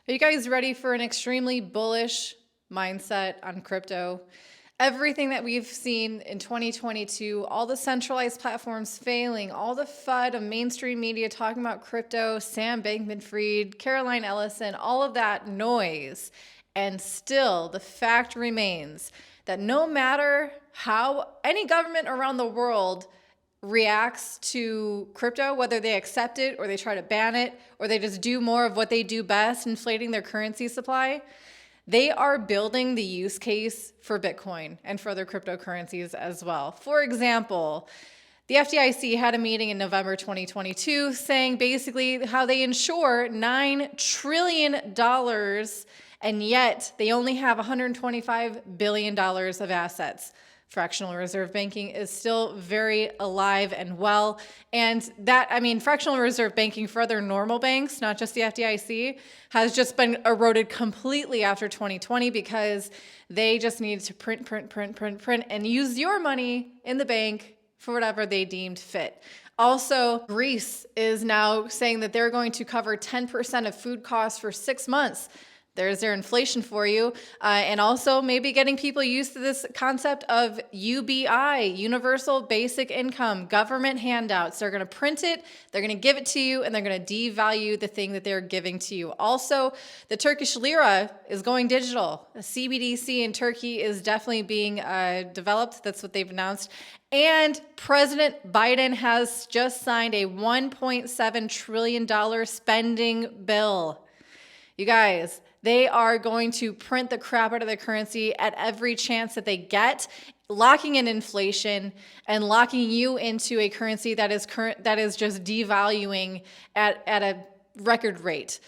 Are you guys ready for an extremely bullish mindset on crypto? Everything that we've seen in 2022, all the centralized platforms failing, all the FUD of mainstream media talking about crypto, Sam Bankman-Fried, Caroline Ellison, all of that noise. And still, the fact remains that no matter how any government around the world reacts to crypto, whether they accept it or they try to ban it or they just do more of what they do best, inflating their currency supply, they are building the use case for Bitcoin and for other cryptocurrencies as well. For example, the FDIC had a meeting in November 2022 saying basically how they insure $9 trillion and yet they only have $125 billion of assets. Fractional reserve banking is still very alive and well. And fractional reserve banking for other normal banks, not just the FDIC, has just been eroded completely after 2020 because they just needed to print and use your money in the bank for whatever they deemed fit. Also, Greece is now saying that they're going to cover 10% of food costs for 6 months. There's their inflation for you. And also maybe getting people used to this concept of UBI, Universal Basic Income, government handouts. They're going to print it, they're going to give it to you, and they're going to devalue the thing that they're giving to you. Also, the Turkish lira is going digital. A CBDC in Turkey is definitely being developed. That's what they've announced. And President Biden has just signed a $1.7 trillion spending bill. You guys, they are going to print the crap out of their currency at every chance that they get, locking in inflation and locking you into a currency that is just devaluing at a record rate.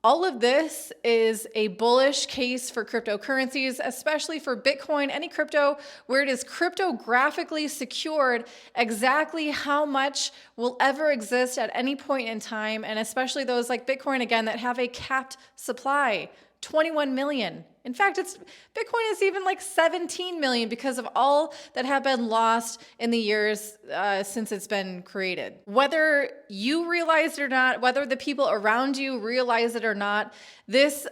All of this is a bullish case for cryptocurrencies, especially for Bitcoin, any crypto where it is cryptographically secured exactly how much will ever exist at any point in time, and especially those like Bitcoin, again, that have a capped supply, 21 million. In fact, Bitcoin is even like 17 million because of all that have been lost in the years since it's been created. Whether you realize it or not, whether the people around you realize it or not, this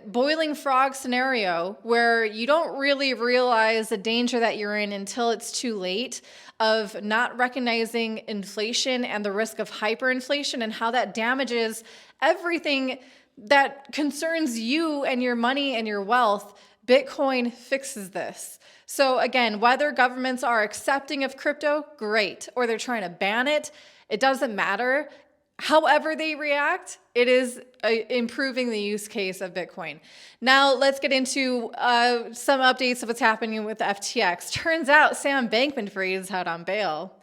boiling frog scenario where you don't really realize the danger that you're in until it's too late, of not recognizing inflation and the risk of hyperinflation and how that damages everything that concerns you and your money and your wealth, Bitcoin fixes this. So again, whether governments are accepting of crypto, great, or they're trying to ban it, it doesn't matter. However they react, it is improving the use case of Bitcoin. Now let's get into some updates of what's happening with FTX. Turns out Sam Bankman-Fried is out on bail,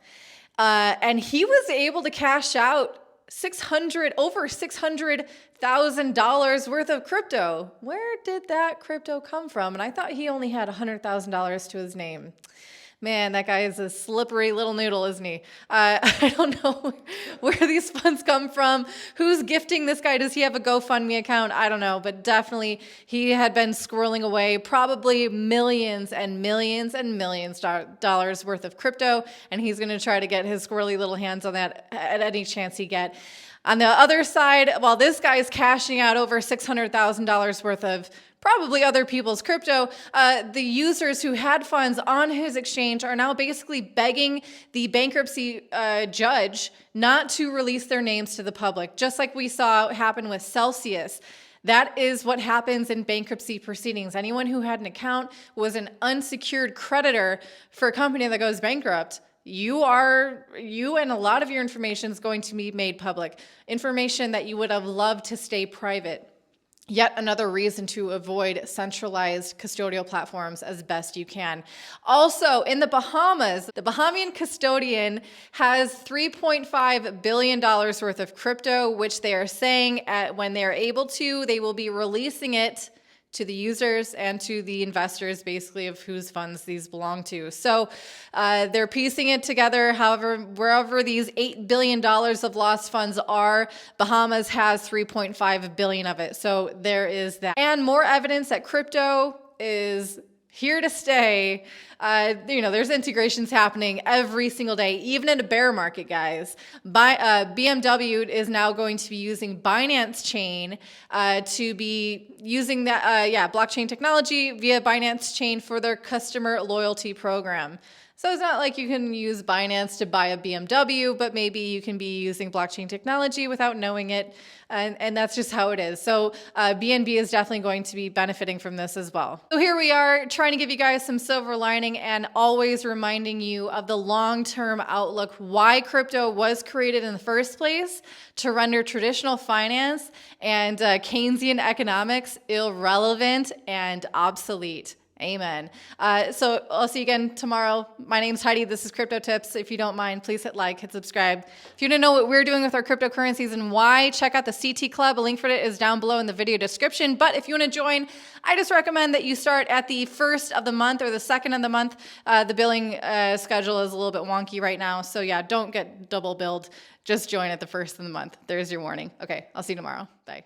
and he was able to cash out over $600,000 worth of crypto. Where did that crypto come from? And I thought he only had $100,000 to his name. Man, that guy is a slippery little noodle, isn't he? I don't know where these funds come from. Who's gifting this guy? Does he have a GoFundMe account? I don't know, but definitely he had been squirreling away probably millions and millions and millions dollars worth of crypto, and he's going to try to get his squirrely little hands on that at any chance he get. On the other side, while this guy is cashing out over $600,000 worth of probably other people's crypto, the users who had funds on his exchange are now basically begging the bankruptcy judge not to release their names to the public, just like we saw happen with Celsius. That is what happens in bankruptcy proceedings. Anyone who had an account was an unsecured creditor for a company that goes bankrupt. You and a lot of your information is going to be made public. Information that you would have loved to stay private. Yet another reason to avoid centralized custodial platforms as best you can. Also, in the Bahamas, the Bahamian custodian has $3.5 billion worth of crypto, which they are saying when they're able to, they will be releasing it to the users and to the investors, basically, of whose funds these belong to. So they're piecing it together. However, wherever these $8 billion of lost funds are, Bahamas has $3.5 billion of it. So there is that. And more evidence that crypto is here to stay. There's integrations happening every single day, even in a bear market, guys. BMW is now going to be using Binance Chain to be using that, blockchain technology via Binance Chain for their customer loyalty program. So it's not like you can use Binance to buy a BMW, but maybe you can be using blockchain technology without knowing it. And that's just how it is. So BNB is definitely going to be benefiting from this as well. So here we are trying to give you guys some silver lining and always reminding you of the long-term outlook, why crypto was created in the first place, to render traditional finance and Keynesian economics irrelevant and obsolete. Amen. So I'll see you again tomorrow. My name's Heidi. This is Crypto Tips. If you don't mind, please hit like, hit subscribe. If you want to know what we're doing with our cryptocurrencies and why, check out the CT Club. A link for it is down below in the video description. But if you want to join, I just recommend that you start at the 1st of the month or the 2nd of the month. The billing schedule is a little bit wonky right now. So yeah, don't get double billed. Just join at the 1st of the month. There's your warning. Okay, I'll see you tomorrow. Bye.